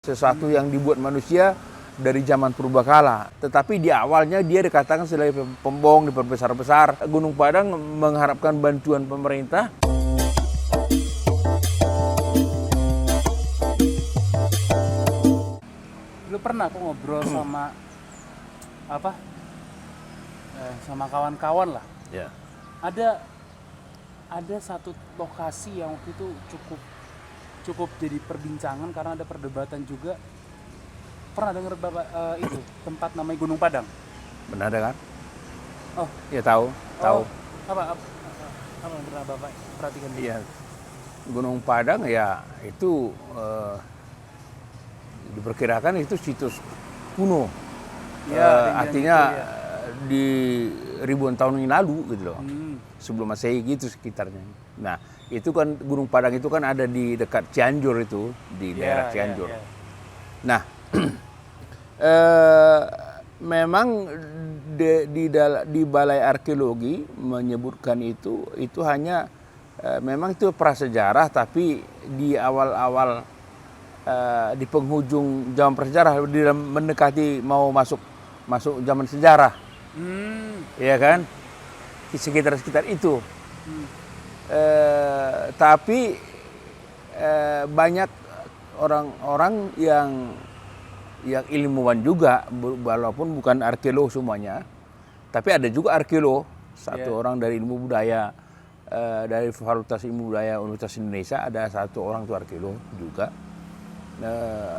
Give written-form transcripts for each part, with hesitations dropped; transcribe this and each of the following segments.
Sesuatu yang dibuat manusia dari zaman purbakala. Tetapi di awalnya dia dikatakan sebagai pembohong, diperbesar-besar. Gunung Padang mengharapkan bantuan pemerintah. Lu pernah kok ngobrol sama sama kawan-kawan lah. Ya. Ada satu lokasi yang waktu itu cukup jadi perbincangan karena ada perdebatan juga. Pernah dengar Bapak itu tempat namanya Gunung Padang? Benar kan? Oh, Ya tahu. Apa yang pernah Bapak perhatikan? Iya. Gunung Padang ya itu diperkirakan itu situs kuno. Ya, Artinya itu, ya. di ribuan tahun yang lalu gitu loh. Sebelum Masehi gitu sekitarnya. Nah, itu kan Gunung Padang itu kan ada di dekat Cianjur itu, di daerah Cianjur. Ya. Nah, memang di Balai Arkeologi menyebutkan itu hanya memang itu prasejarah, tapi di awal-awal di penghujung zaman prasejarah, di dalam mendekati mau masuk zaman sejarah, ya kan, di sekitar itu. Tapi banyak orang-orang yang ilmuwan juga, walaupun bukan arkeolog semuanya, tapi ada juga arkeolog, satu orang dari ilmu budaya, dari Fakultas Ilmu Budaya Universitas Indonesia, ada satu orang tuh arkeolog juga.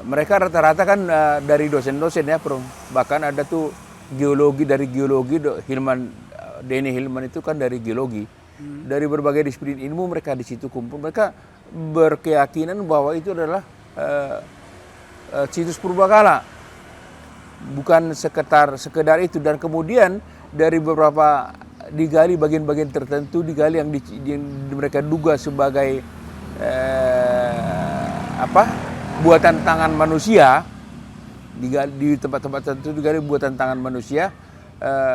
Mereka rata-rata kan dari dosen-dosen ya, bahkan ada tuh geologi, Denny Hilman itu kan dari geologi. Dari berbagai disiplin ilmu mereka di situ kumpul. Mereka berkeyakinan bahwa itu adalah situs purbakala, bukan sekedar itu. Dan kemudian dari beberapa digali bagian-bagian tertentu, digali yang mereka duga sebagai buatan tangan manusia, di tempat-tempat tertentu digali buatan tangan manusia.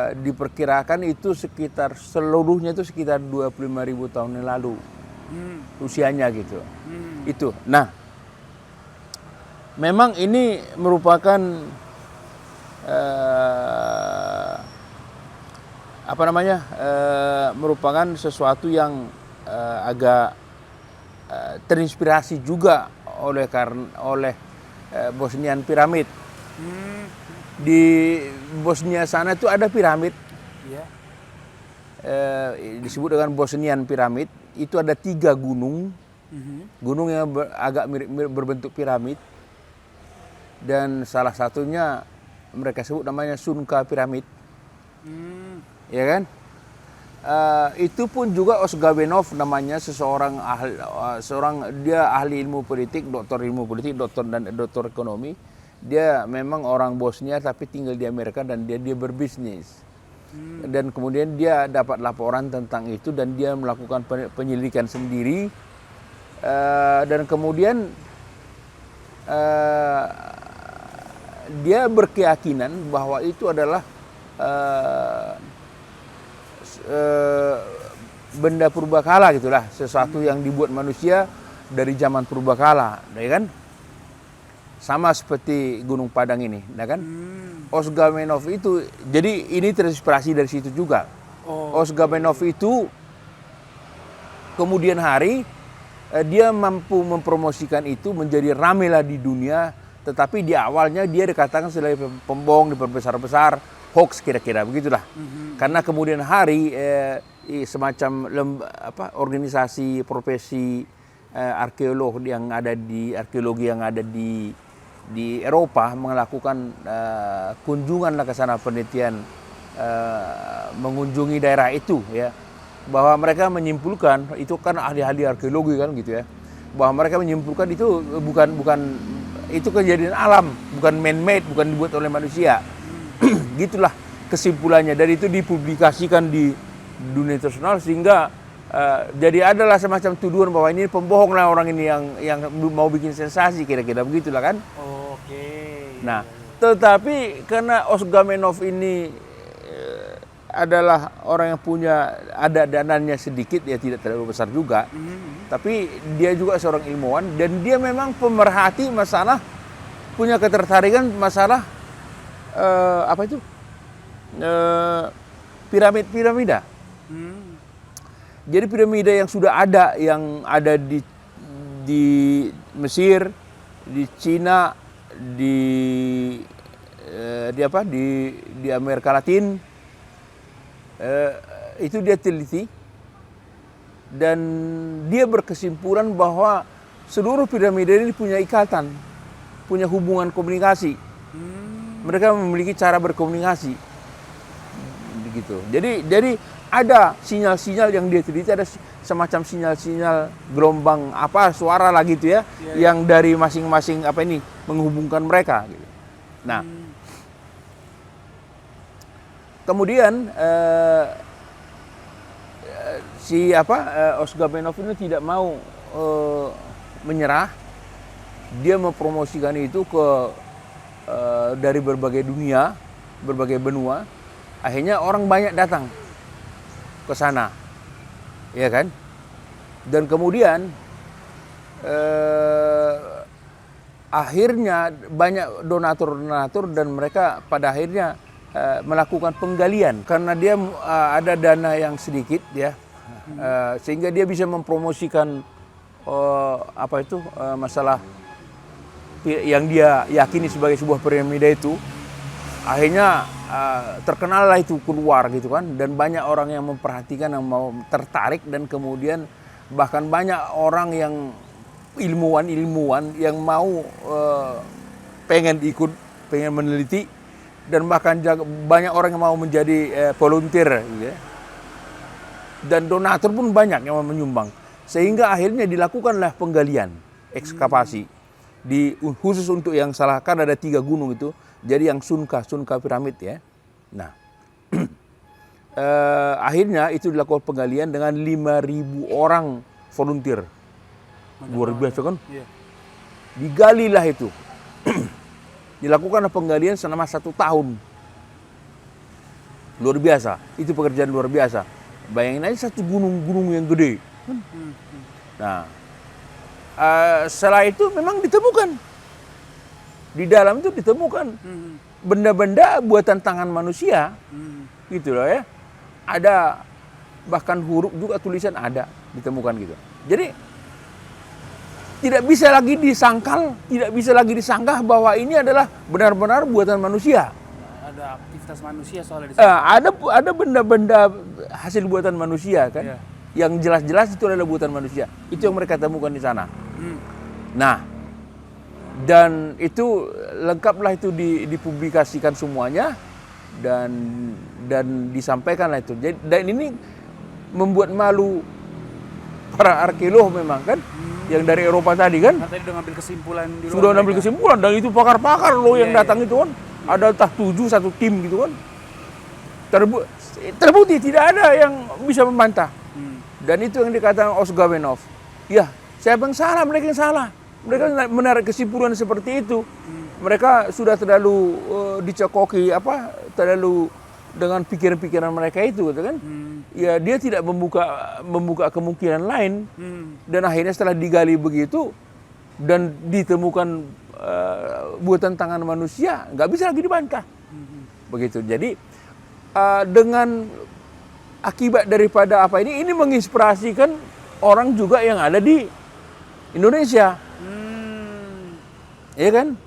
Diperkirakan itu seluruhnya itu sekitar 25.000 tahun yang lalu usianya gitu. Itu. Nah, memang ini merupakan merupakan sesuatu yang agak terinspirasi juga oleh Bosnian piramid. Di Bosnia sana itu ada piramid, disebut dengan Bosnian piramid. Itu ada 3 gunung, gunung yang agak mirip berbentuk piramid, dan salah satunya mereka sebut namanya Sunka piramid, ya kan? Itu pun juga Osgabenov namanya, dia ahli ilmu politik, doktor ilmu politik, doktor ekonomi. Dia memang orang Bosnia tapi tinggal di Amerika, dan dia berbisnis. Dan kemudian dia dapat laporan tentang itu dan dia melakukan penyelidikan sendiri. Dan kemudian dia berkeyakinan bahwa itu adalah benda purbakala gitulah, sesuatu yang dibuat manusia dari zaman purbakala, ya kan? Sama seperti Gunung Padang ini, ya kan? Osgabenov itu, jadi ini terinspirasi dari situ juga. Osgabenov itu kemudian hari dia mampu mempromosikan itu menjadi ramelah di dunia, tetapi di awalnya dia dikatakan sebagai pembohong, diperbesar-besar, hoax kira-kira begitulah. Karena kemudian hari semacam organisasi profesi arkeologi yang ada di Eropa melakukan kunjungan ke sana, penelitian, mengunjungi daerah itu, ya, bahwa mereka menyimpulkan, itu kan ahli-ahli arkeologi kan gitu ya, bahwa mereka menyimpulkan itu bukan itu kejadian alam, bukan man-made, bukan dibuat oleh manusia. Gitulah kesimpulannya. Dan itu dipublikasikan di dunia internasional, sehingga jadi adalah semacam tuduhan bahwa ini pembohong lah orang ini yang mau bikin sensasi, kira-kira begitulah kan. Nah, tetapi karena Osgabenov ini adalah orang yang ada dananya sedikit, ya tidak terlalu besar juga, tapi dia juga seorang ilmuwan dan dia memang pemerhati masalah punya ketertarikan masalah apa itu piramida. Jadi piramida yang sudah ada, yang ada di Mesir, di Cina, di Amerika Latin, itu dia teliti dan dia berkesimpulan bahwa seluruh piramida ini punya ikatan, punya hubungan komunikasi. Mereka memiliki cara berkomunikasi, begitu. Jadi ada sinyal-sinyal yang dia teliti, ada semacam sinyal-sinyal gelombang apa suara lah gitu ya, yang dari masing-masing menghubungkan mereka. Gitu. Nah, kemudian Osgabenov ini tidak mau menyerah. Dia mempromosikan itu dari berbagai dunia, berbagai benua. Akhirnya orang banyak datang ke sana, ya kan? Dan kemudian akhirnya banyak donatur dan mereka pada akhirnya melakukan penggalian karena dia ada dana yang sedikit ya, sehingga dia bisa mempromosikan masalah yang dia yakini sebagai sebuah piramida itu. Akhirnya terkenal lah itu keluar gitu kan, dan banyak orang yang memperhatikan, yang mau tertarik, dan kemudian bahkan banyak orang yang ilmuwan yang mau pengen ikut, pengen meneliti, dan bahkan banyak orang yang mau menjadi volunteer gitu ya. Dan donatur pun banyak yang mau menyumbang, sehingga akhirnya dilakukanlah penggalian, ekskavasi khusus untuk yang salah, kan ada 3 gunung itu. Jadi yang Sunka piramid ya. Nah, akhirnya itu dilakukan penggalian dengan 5.000 orang volunteer. Luar biasa kan? Iya. Digalilah itu. Dilakukan penggalian selama 1 tahun. Luar biasa. Itu pekerjaan luar biasa. Bayangin aja satu gunung yang gede. Nah, setelah itu memang ditemukan. Di dalam itu ditemukan benda-benda buatan tangan manusia, gitu loh ya. Ada bahkan huruf juga, tulisan ada ditemukan gitu. Jadi tidak bisa lagi disangkal, tidak bisa lagi disanggah bahwa ini adalah benar-benar buatan manusia. Ada aktivitas manusia soalnya di sana. Ada benda-benda hasil buatan manusia kan, yang jelas-jelas itu adalah buatan manusia. Itu yang mereka temukan di sana. Nah. Dan itu lengkaplah itu dipublikasikan semuanya dan disampaikanlah itu. Dan ini membuat malu para arkeolog memang kan, yang dari Eropa tadi kan. Tadi udah ngambil kesimpulan di luar. Sudah ngambil kesimpulan, dan itu pakar-pakar loh yang datang itu kan. Ada entah 7 satu tim gitu kan. Terbukti tidak ada yang bisa membantah. Dan itu yang dikatakan Osgabenov. Ya, siapa yang salah? Mereka yang salah. Mereka menarik kesimpulan seperti itu. Mereka sudah terlalu dicekoki terlalu dengan pikiran-pikiran mereka itu, gitu kan? Ya, dia tidak membuka kemungkinan lain. Dan akhirnya setelah digali begitu dan ditemukan buatan tangan manusia, nggak bisa lagi dibantah. Begitu. Jadi dengan akibat daripada ini menginspirasikan orang juga yang ada di Indonesia. Iya kan?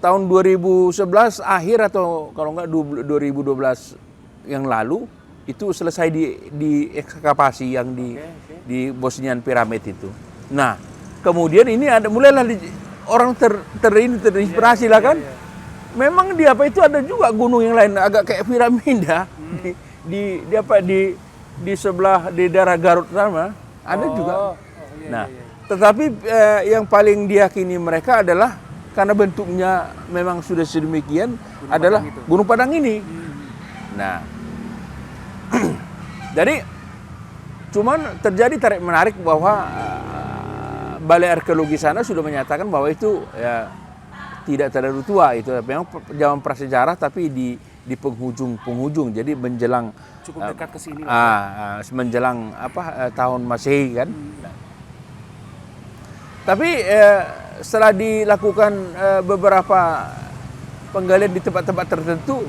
Tahun 2011 akhir atau kalau enggak 2012 yang lalu itu selesai di ekskavasi yang di Bosnian Pyramid itu. Nah, kemudian ini mulailah orang terinspirasi lah kan. Memang di ada juga gunung yang lain agak kayak piramida di sebelah di daerah Garut sama ada juga. Tetapi yang paling diyakini mereka adalah karena bentuknya memang sudah sedemikian adalah Gunung Padang ini. Nah, jadi cuman terjadi tarik menarik bahwa Balai Arkeologi sana sudah menyatakan bahwa itu ya tidak terlalu tua, itu memang zaman prasejarah tapi di penghujung, jadi menjelang cukup dekat ke sini. Menjelang tahun Masehi kan. Tapi setelah dilakukan beberapa penggalian di tempat-tempat tertentu,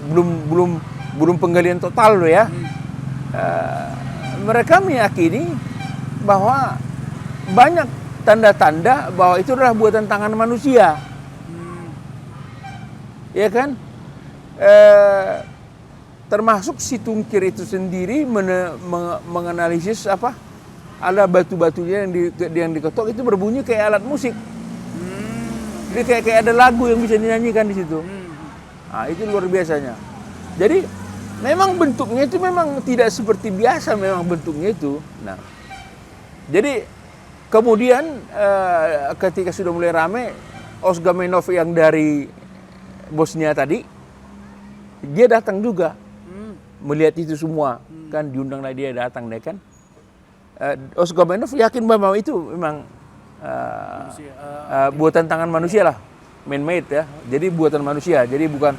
belum penggalian total loh ya. Mereka meyakini bahwa banyak tanda-tanda bahwa itu adalah buatan tangan manusia. Ya kan? Termasuk si Tungkir itu sendiri menganalisis apa? Ada batu-batunya yang diketok itu berbunyi kayak alat musik. Jadi kayak ada lagu yang bisa dinyanyikan di situ. Nah, itu luar biasanya. Jadi memang bentuknya itu memang tidak seperti biasa memang bentuknya itu. Nah, jadi kemudian ketika sudah mulai rame, Osgamenov yang dari Bosnia tadi, dia datang juga melihat itu semua. Kan diundanglah dia datang deh kan. Osgamenov yakin bahwa itu memang buatan tangan manusia lah, man-made ya. Jadi buatan manusia. Jadi bukan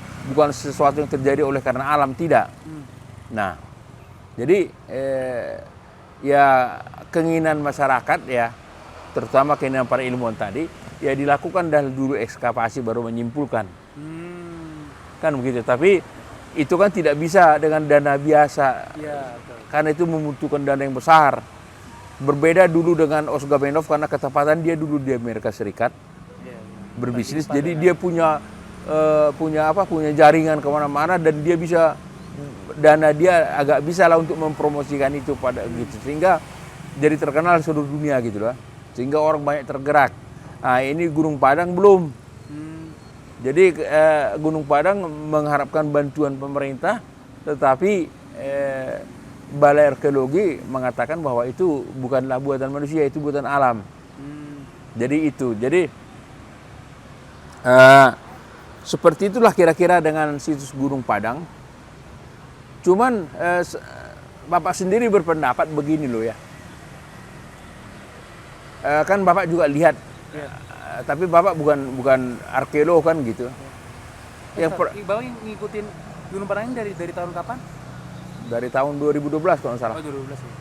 sesuatu yang terjadi oleh karena alam, tidak. Nah, jadi ya keinginan masyarakat ya, terutama keinginan para ilmuwan tadi, ya dilakukan dulu ekskavasi baru menyimpulkan. Kan begitu. Tapi itu kan tidak bisa dengan dana biasa. Ya, karena itu membutuhkan dana yang besar. Berbeda dulu dengan Osgamenov karena ketepatan dia dulu di Amerika Serikat berbisnis, jadi dia punya jaringan kemana-mana dan dia bisa dana dia agak bisa lah untuk mempromosikan itu pada gitu, sehingga jadi terkenal di seluruh dunia gitu lah, sehingga orang banyak tergerak. Nah, ini Gunung Padang belum. Jadi Gunung Padang mengharapkan bantuan pemerintah, tetapi Balai Arkeologi mengatakan bahwa itu bukanlah buatan manusia, itu buatan alam. Jadi itu, seperti itulah kira-kira dengan situs Gunung Padang. Cuman Bapak sendiri berpendapat begini loh ya. Kan Bapak juga lihat, tapi Bapak bukan arkeolog kan gitu. Bapak ngikutin Gunung Padang ini dari tahun kapan? Dari tahun 2012 kalau nggak salah. Oh, 2012 ya.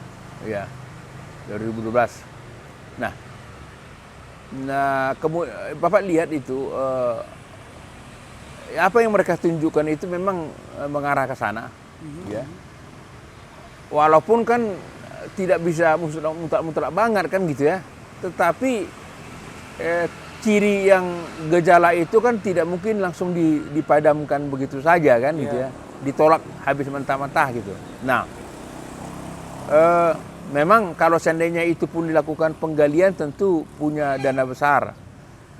Iya, 2012. Nah, Bapak lihat itu apa yang mereka tunjukkan itu memang mengarah ke sana, ya. Walaupun kan tidak bisa mutlak banget kan gitu ya. Tetapi ciri yang gejala itu kan tidak mungkin langsung dipadamkan begitu saja kan gitu ya. Ditolak habis mentah-mentah gitu. Nah, memang kalau seandainya itu pun dilakukan penggalian tentu punya dana besar,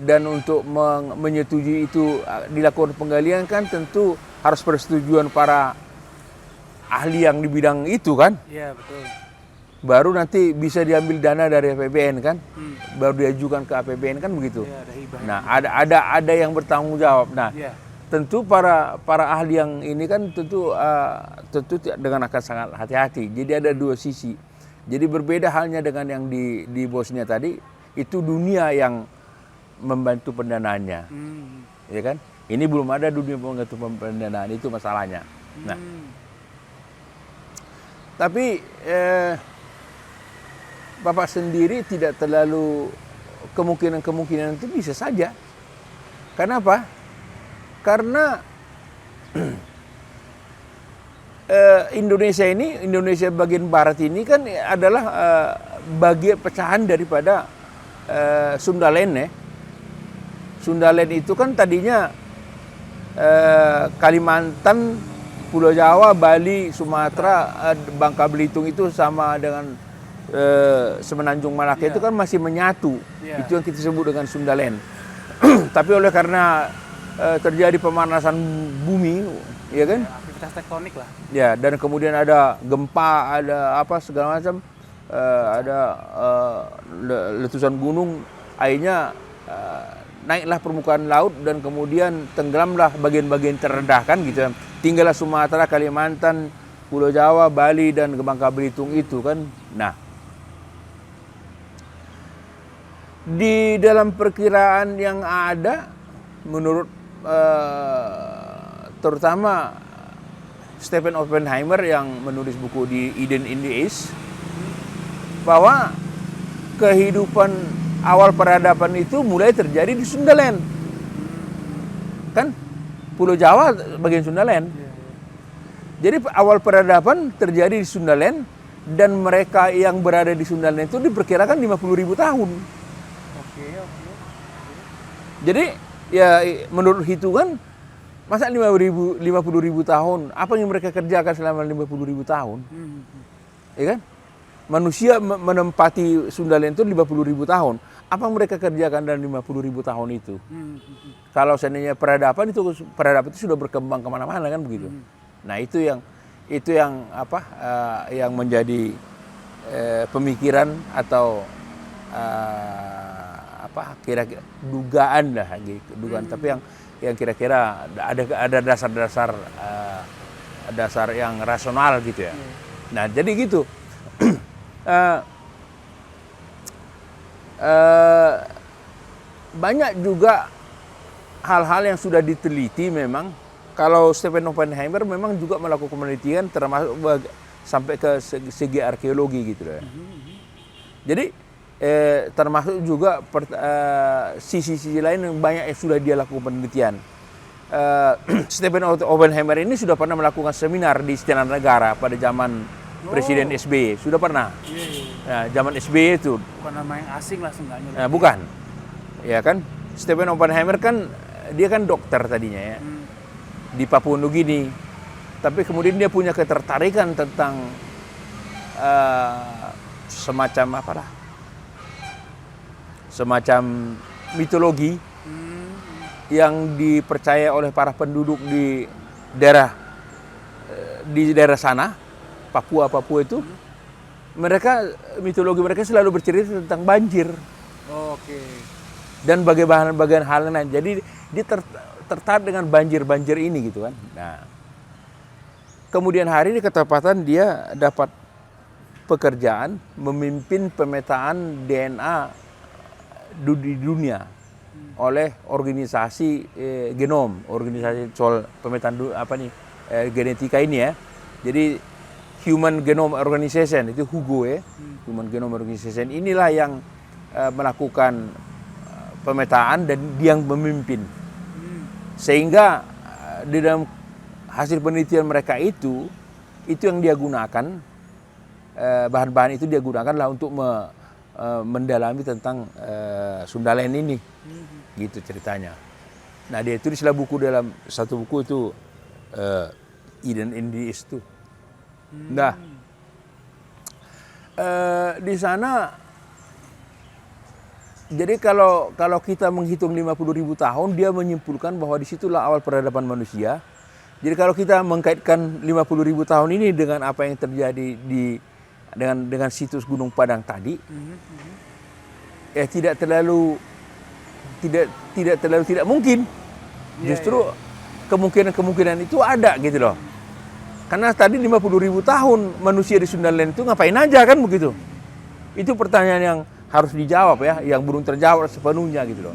dan untuk menyetujui itu dilakukan penggalian kan tentu harus persetujuan para ahli yang di bidang itu kan. Iya, betul. Baru nanti bisa diambil dana dari APBN kan, baru diajukan ke APBN kan begitu. Ya, ada hibah. Nah, ada yang bertanggung jawab. Nah, tentu para ahli yang ini kan tentu dengan akan sangat hati-hati. Jadi ada dua sisi. Jadi berbeda halnya dengan yang di Bosnia tadi, itu dunia yang membantu pendanaannya, ya kan? Ini belum ada dunia membantu pendanaan, itu masalahnya. Nah, tapi Bapak sendiri tidak terlalu kemungkinan itu bisa saja. Kenapa? Karena Indonesia bagian barat ini kan adalah bagian pecahan daripada Sundaland ya. Sundaland itu kan tadinya Kalimantan, Pulau Jawa, Bali, Sumatera, Bangka Belitung itu sama dengan Semenanjung Malaka itu kan masih menyatu. Itu yang kita sebut dengan Sundaland. Tapi oleh karena terjadi pemanasan bumi, ya kan? Aktivitas tektonik lah. Ya, dan kemudian ada gempa, ada apa segala macam, ada letusan gunung, akhirnya naiklah permukaan laut dan kemudian tenggelamlah bagian-bagian terendah kan gitu. Tinggallah Sumatera, Kalimantan, Pulau Jawa, Bali dan Bangka Belitung itu kan. Nah, di dalam perkiraan yang ada menurut terutama Stephen Oppenheimer yang menulis buku di Eden in the East, bahwa kehidupan awal peradaban itu mulai terjadi di Sundaland. Kan Pulau Jawa bagian Sundaland. Jadi awal peradaban terjadi di Sundaland dan mereka yang berada di Sundaland itu diperkirakan 50.000 tahun. Oke. Jadi ya menurut hitungan masa 50.000 tahun apa yang mereka kerjakan selama 50.000 tahun? Ya kan? Manusia menempati Sundaland itu 50.000 tahun. Apa yang mereka kerjakan dalam 50.000 tahun itu? Kalau seandainya peradaban itu sudah berkembang kemana-mana kan begitu. Nah itu yang yang menjadi pemikiran atau kira-kira dugaan lah, dugaan. Tapi yang kira-kira ada dasar yang rasional gitu ya. Nah jadi gitu. Banyak juga hal-hal yang sudah diteliti memang. Kalau Stephen Oppenheimer memang juga melakukan penelitian termasuk sampai ke segi arkeologi gitu ya. Jadi termasuk juga sisi-sisi lain yang banyak yang sudah dia lakukan penelitian. Stephen Oppenheimer ini sudah pernah melakukan seminar di Istana Negara pada zaman Presiden SBY, sudah pernah. Nah, zaman SBY itu. Bukan nama yang asing lah seenggaknya. Nah, bukan. Ya kan, Stephen Oppenheimer kan dia kan dokter tadinya ya. Di Papua Nugini, tapi kemudian dia punya ketertarikan tentang semacam mitologi yang dipercaya oleh para penduduk di daerah sana, Papua itu. Mitologi mereka selalu bercerita tentang banjir. Dan bagian hal lain. Jadi dia tertarik dengan banjir ini gitu kan. Nah, kemudian hari ini ketepatan dia dapat pekerjaan memimpin pemetaan DNA di dunia oleh organisasi genom, organisasi soal pemetaan genetika ini ya. Jadi Human Genome Organization itu HUGO ya. Human Genome Organization inilah yang melakukan pemetaan dan dia yang memimpin. Sehingga di dalam hasil penelitian mereka itu yang dia gunakan, bahan-bahan itu dia gunakanlah untuk mendalami tentang Sundaland ini, gitu ceritanya. Nah dia itu dalam satu buku itu Eden in the East itu. Nah di sana. Jadi kalau kita menghitung 50.000 tahun, dia menyimpulkan bahwa disitulah awal peradaban manusia. Jadi kalau kita mengkaitkan 50.000 tahun ini dengan apa yang terjadi dengan situs Gunung Padang tadi, ya tidak terlalu tidak mungkin. Justru kemungkinan itu ada gitu loh. Karena tadi 50.000 tahun manusia di Sundaland itu ngapain aja kan begitu. Itu pertanyaan yang harus dijawab ya, yang belum terjawab sepenuhnya gitu loh.